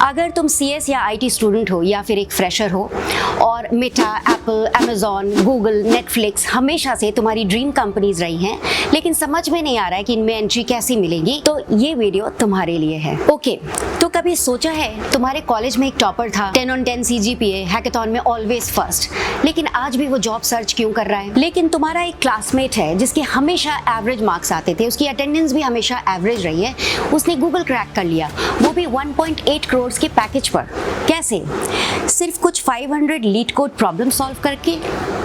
अगर तुम CS या IT स्टूडेंट हो या फिर एक फ्रेशर हो और Meta, Apple, Amazon, Google, Netflix हमेशा से तुम्हारी ड्रीम कंपनीज रही हैं, लेकिन समझ में नहीं आ रहा है कि इनमें एंट्री कैसी मिलेगी, तो ये वीडियो तुम्हारे लिए है। ओके, तो कभी सोचा है तुम्हारे कॉलेज में एक टॉपर था, 10 on 10 CGPA, हैकेथॉन में ऑलवेज फर्स्ट, लेकिन आज भी वो जॉब सर्च क्यों कर रहा है? लेकिन तुम्हारा एक क्लासमेट है जिसके हमेशा एवरेज मार्क्स आते थे, उसकी अटेंडेंस भी हमेशा एवरेज रही है, उसने गूगल क्रैक कर लिया, वो भी 1.8 करोड़ के पैकेज पर। कैसे? सिर्फ कुछ 500 लीड कोड प्रॉब्लम सॉल्व करके?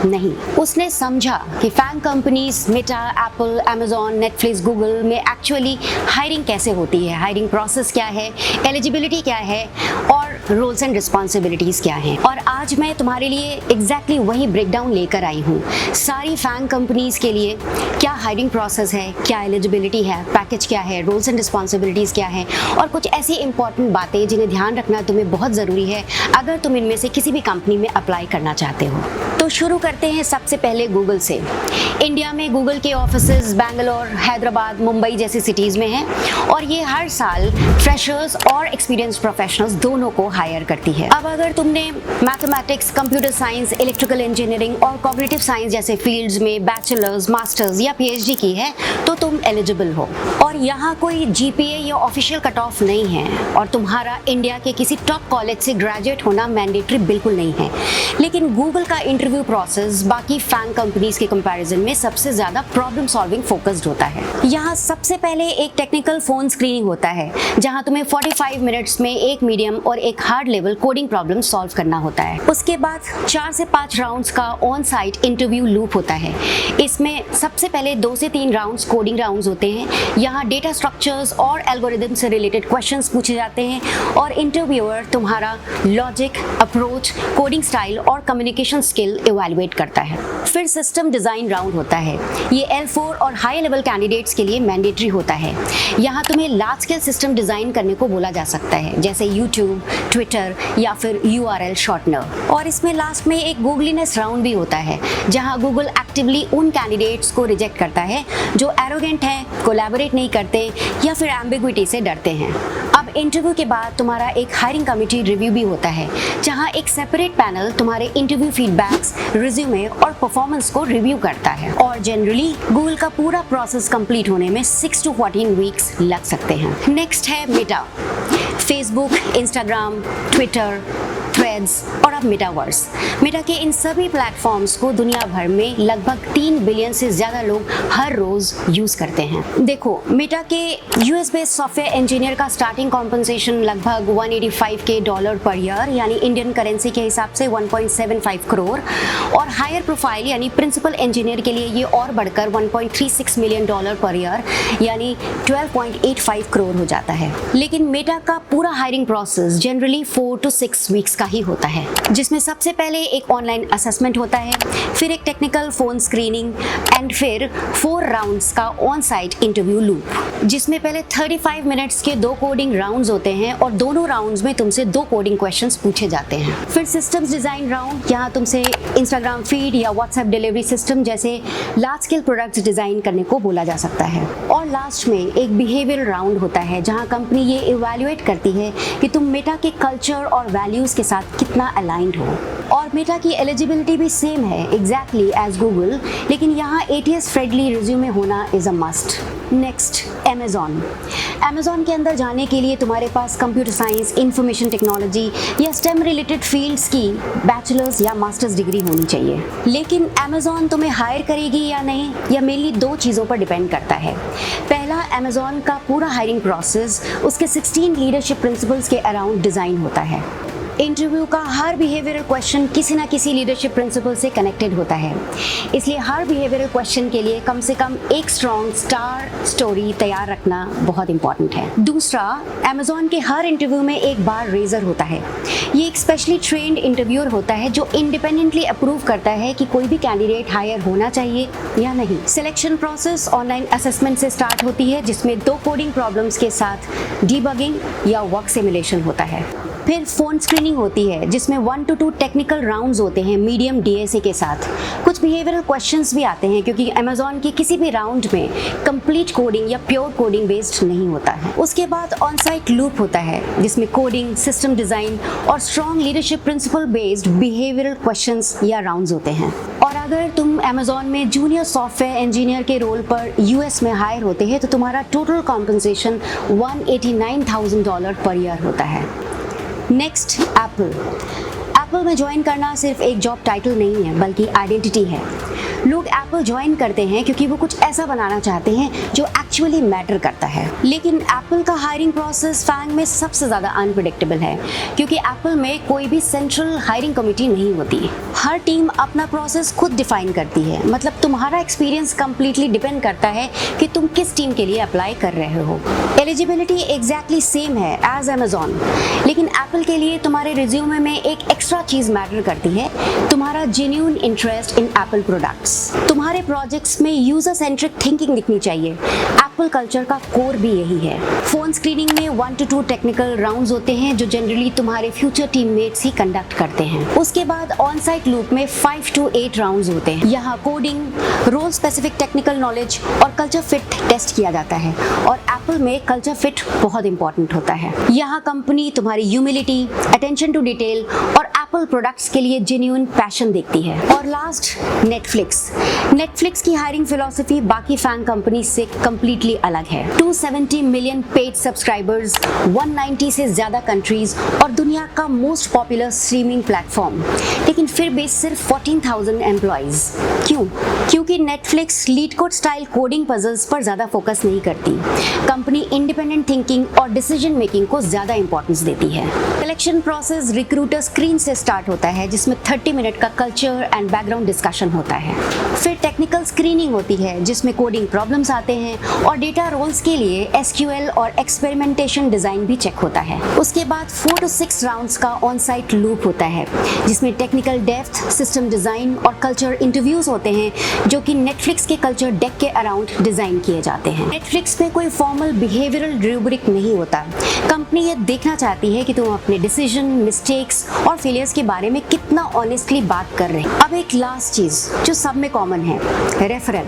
नहीं, उसने समझा कि FAANG companies Meta, Apple, Amazon, Netflix, Google में एक्चुअली हायरिंग कैसे होती है, हायरिंग प्रोसेस क्या है, एलिजिबिलिटी क्या है और रोल्स एंड रिस्पॉन्सिबिलिटीज क्या हैं। और आज मैं तुम्हारे लिए एग्जैक्टली वही ब्रेकडाउन लेकर आई हूँ। सारी फैंग कंपनीज के लिए क्या हायरिंग प्रोसेस है, क्या एलिजिबिलिटी है, पैकेज क्या है, रोल्स एंड रिस्पॉन्सिबिलिटीज क्या है और कुछ ऐसी इंपॉर्टेंट बातें जिन्हें ध्यान रखना तुम्हें बहुत ज़रूरी है अगर तुम इनमें से किसी भी कंपनी में अप्लाई करना चाहते हो। तो शुरू करते हैं सबसे पहले गूगल से। इंडिया में गूगल के ऑफिसेज बैंगलोर, हैदराबाद, मुंबई जैसी सिटीज़ में हैं और ये हर साल फ्रेशर्स और एक्सपीरियंस प्रोफेशनल्स दोनों को हायर करती है। अब अगर तुमने mathematics, computer science, electrical engineering और कॉग्निटिव साइंस जैसे फील्ड्स में बैचलर्स, मास्टर्स या PhD की है तो तुम एलिजिबल हो और यहाँ कोई GPA या ऑफिशियल कट ऑफ नहीं है और तुम्हारा इंडिया के किसी टॉप कॉलेज से ग्रेजुएट होना मैंडेटरी बिल्कुल नहीं है। लेकिन गूगल का इंटरव्यू प्रोसेस बाकी फैंग कंपनीज के कंपैरिजन में सबसे ज़्यादा प्रॉब्लम सॉल्विंग फोकस्ड होता है। यहाँ सबसे पहले एक टेक्निकल फोन स्क्रीनिंग होता है जहाँ तुम्हें 45 मिनट्स में एक मीडियम और एक hard level coding problem solve करना होता है। उसके बाद 4 से 5 राउंड्स का ऑन साइट इंटरव्यू लूप होता है। इसमें सबसे पहले 2 से 3 राउंड्स कोडिंग राउंड्स होते हैं। यहाँ डेटा स्ट्रक्चर्स और एल्गोरिदम से रिलेटेड क्वेश्चंस पूछे जाते हैं और इंटरव्यूअर तुम्हारा लॉजिक, अप्रोच, कोडिंग स्टाइल और कम्युनिकेशन स्किल इवैल्यूएट करता है। फिर सिस्टम डिज़ाइन राउंड होता है। ये L4 और हाई लेवल कैंडिडेट्स के लिए मैंडेटरी होता है। यहाँ तुम्हें लार्ज स्केल सिस्टम डिज़ाइन करने को बोला जा सकता है, जैसे यूट्यूब, ट्विटर या फिर URL शॉर्टनर। और इसमें लास्ट में एक गूगलीनेस राउंड भी होता है जहाँ गूगल एक्टिवली उन कैंडिडेट्स को रिजेक्ट करता है जो एरोगेंट हैं, कोलैबोरेट नहीं करते या फिर एम्बिग्विटी से डरते हैं। अब इंटरव्यू के बाद तुम्हारा एक हायरिंग कमिटी रिव्यू भी होता है जहाँ एक सेपरेट पैनल तुम्हारे इंटरव्यू फीडबैक्स, रिज्यूमे और परफॉर्मेंस को रिव्यू करता है। और जनरली गूगल का पूरा प्रोसेस कंप्लीट होने में 6 to 14 वीक्स लग सकते हैं। नेक्स्ट है Meta. Facebook, Instagram, Twitter, threads और अब मेटावर्स। मेटा के इन सभी प्लेटफॉर्म्स को दुनिया भर में लगभग 3 बिलियन से ज़्यादा लोग हर रोज़ यूज़ करते हैं। देखो, मेटा के US बेस्ड सॉफ्टवेयर इंजीनियर का स्टार्टिंग कॉम्पनसेशन लगभग $185K पर ईयर यानी इंडियन करेंसी के हिसाब से 1.75 करोड़ और हायर प्रोफाइल यानी प्रिंसिपल इंजीनियर के लिए ये और बढ़कर $1.36 मिलियन पर ईयर यानी 12.85 करोड़ हो जाता है। लेकिन मेटा का पूरा hiring process generally 4 to 6 weeks का ही होता है, जिसमें सबसे पहले एक ऑनलाइन असेसमेंट होता है, फिर एक टेक्निकल फोन स्क्रीनिंग एंड फिर 4 राउंड्स का ऑन साइट इंटरव्यू लूप, जिसमें पहले 35 मिनट्स के 2 कोडिंग राउंड्स होते हैं और दोनों राउंड्स में तुमसे 2 कोडिंग क्वेश्चंस पूछे जाते हैं। फिर सिस्टम्स डिजाइन राउंड, यहाँ तुमसे इंस्टाग्राम फीड या व्हाट्सएप डिलीवरी सिस्टम जैसे लार्ज स्केल प्रोडक्ट्स डिजाइन करने को बोला जा सकता है। और लास्ट में एक बिहेवियरल राउंड होता है जहाँ कंपनी ये इवैल्यूएट करती है कि तुम मेटा के कल्चर और वैल्यूज के साथ कितना अलाइंड हो। और मेटा की एलिजिबिलिटी भी सेम है एग्जैक्टली एज गूगल, लेकिन यहाँ ATS फ्रेंडली रिज्यूमे होना is a must. Next, Amazon के अंदर जाने के लिए तुम्हारे पास कंप्यूटर साइंस, इंफॉर्मेशन टेक्नोलॉजी या STEM रिलेटेड फील्ड्स की बैचलर्स या मास्टर्स डिग्री होनी चाहिए। लेकिन अमेजॉन तुम्हें हायर करेगी या नहीं, यह मेनली 2 चीज़ों पर डिपेंड करता है। पहला, अमेजॉन का पूरा हायरिंग प्रोसेस उसके 16 लीडरशिप प्रिंसिपल्स के अराउंड डिज़ाइन होता है। इंटरव्यू का हर बिहेवियरल क्वेश्चन किसी ना किसी लीडरशिप प्रिंसिपल से कनेक्टेड होता है, इसलिए हर बिहेवियरल क्वेश्चन के लिए कम से कम एक स्ट्रॉन्ग स्टार स्टोरी तैयार रखना बहुत इंपॉर्टेंट है। दूसरा, अमेजॉन के हर इंटरव्यू में एक बार रेजर होता है। ये एक स्पेशली ट्रेंड इंटरव्यूअर होता है जो इंडिपेंडेंटली अप्रूव करता है कि कोई भी कैंडिडेट हायर होना चाहिए या नहीं। सिलेक्शन प्रोसेस ऑनलाइन असेसमेंट से स्टार्ट होती है जिसमें 2 कोडिंग प्रॉब्लम्स के साथ डीबगिंग या वर्क सिमुलेशन होता है। फिर फोन स्क्रीनिंग स्क्रीनिंग होती है जिसमें 1 to 2 टेक्निकल राउंड्स होते हैं मीडियम DSA के साथ। कुछ बिहेवियरल क्वेश्चंस भी आते हैं क्योंकि अमेजोन के किसी भी राउंड में कंप्लीट कोडिंग या प्योर कोडिंग बेस्ड नहीं होता है। उसके बाद ऑन साइट लूप होता है जिसमें कोडिंग, सिस्टम डिज़ाइन और strong leadership principle based behavioural questions या राउंड्स होते हैं। और अगर तुम अमेजोन में जूनियर सॉफ्टवेयर इंजीनियर के रोल पर US में हायर होते हैं तो तुम्हारा टोटल कॉम्पनसेशन $189,000 पर ईयर होता है। नेक्स्ट, एप्पल में ज्वाइन करना सिर्फ एक जॉब टाइटल नहीं है बल्कि आइडेंटिटी है। लोग एप्पल ज्वाइन करते हैं क्योंकि वो कुछ ऐसा बनाना चाहते हैं जो एक्चुअली मैटर करता है। लेकिन एप्पल का हायरिंग प्रोसेस फैंग में सबसे ज़्यादा अनप्रेडिक्टेबल है क्योंकि एप्पल में कोई भी सेंट्रल हायरिंग कमिटी नहीं होती। हर टीम अपना प्रोसेस खुद डिफाइन करती है, मतलब तुम्हारा एक्सपीरियंस कंप्लीटली डिपेंड करता है कि तुम किस टीम के लिए अप्लाई कर रहे हो। एलिजिबिलिटी एग्जैक्टली सेम है एज अमेजोन, लेकिन एप्पल के लिए तुम्हारे रिज्यूमे में एक एक्स्ट्रा चीज़ मैटर करती है, तुम्हारा genuine interest in Apple products. तुम्हारे प्रोजेक्ट्स में यूजर सेंट्रिक थिंकिंग दिखनी चाहिए। एप्पल कल्चर का कोर भी यही है। फोन स्क्रीनिंग में 1 to 2 टेक्निकल राउंड्स होते हैं जो जनरली तुम्हारे फ्यूचर टीममेट्स ही कंडक्ट करते हैं। उसके बाद ऑन साइट लूप में 5 to 8 राउंड्स होते हैं। यहाँ coding, role specific technical knowledge और कल्चर फिट टेस्ट किया जाता है। और एप्पल में कल्चर फिट बहुत इंपॉर्टेंट होता है। यहाँ कंपनी तुम्हारी ह्यूमिलिटी, अटेंशन टू डिटेल और एप्पल प्रोडक्ट्स के लिए जेन्युइन पैशन देखती है। और लास्ट, नेटफ्लिक्स की हायरिंग फिलॉसफी बाकी फैंग कंपनी से कंप्लीटली अलग है। 270 मिलियन पेड सब्सक्राइबर्स, 190 से ज्यादा कंट्रीज और दुनिया का मोस्ट पॉपुलर स्ट्रीमिंग प्लेटफॉर्म, लेकिन फिर भी सिर्फ 14,000 एम्प्लॉइज। क्यों? क्योंकि Netflix leet code style coding puzzles पर ज्यादा फोकस नहीं करती। कंपनी इंडिपेंडेंट थिंकिंग और डिसीजन मेकिंग को ज्यादा इंपॉर्टेंस देती है। सिलेक्शन प्रोसेस रिक्रूटर स्क्रीन से स्टार्ट होता है जिसमें 30 मिनट का कल्चर एंड बैकग्राउंड डिस्कशन होता है। फिर टेक्निकल स्क्रीनिंग होती है जिसमें कोडिंग प्रॉब्लम्स आते हैं और डेटा रोल्स के लिए SQL और एक्सपेरिमेंटेशन डिजाइन भी चेक होता है। उसके बाद 4 to 6 राउंड्स का ऑन साइट लूप होता है जिसमें टेक्निकल डेप्थ, सिस्टम डिजाइन और कल्चर इंटरव्यूज होते हैं जो कि नेटफ्लिक्स के कल्चर डेक के अराउंड डिजाइन किए जाते हैं। नेटफ्लिक्स में कोई फॉर्मल बिहेवियरल रूब्रिक नहीं होता। कंपनी ये देखना चाहती है कि तुम अपने डिसीजन, मिस्टेक्स और फेलियर्स के बारे में कितना ऑनेस्टली बात कर रहे हैं। अब एक लास्ट चीज जो सब में कॉमन है, रेफरल।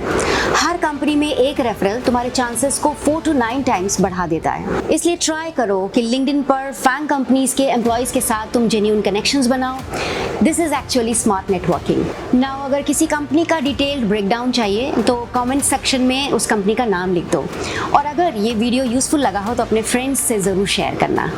हर कंपनी में एक रेफरल तुम्हारे चांसेस को 4 to 9 टाइम्स बढ़ा देता है। इसलिए ट्राई करो कि लिंक्डइन पर फैंग कंपनीज के एम्प्लॉयज के साथ तुम जेन्युइन कनेक्शंस बनाओ। This is actually smart networking. Now अगर किसी कंपनी का डिटेल्ड ब्रेकडाउन चाहिए तो कमेंट सेक्शन में उस कंपनी का नाम लिख दो। और अगर ये वीडियो यूजफुल लगा हो तो अपने फ्रेंड्स से ज़रूर शेयर करना।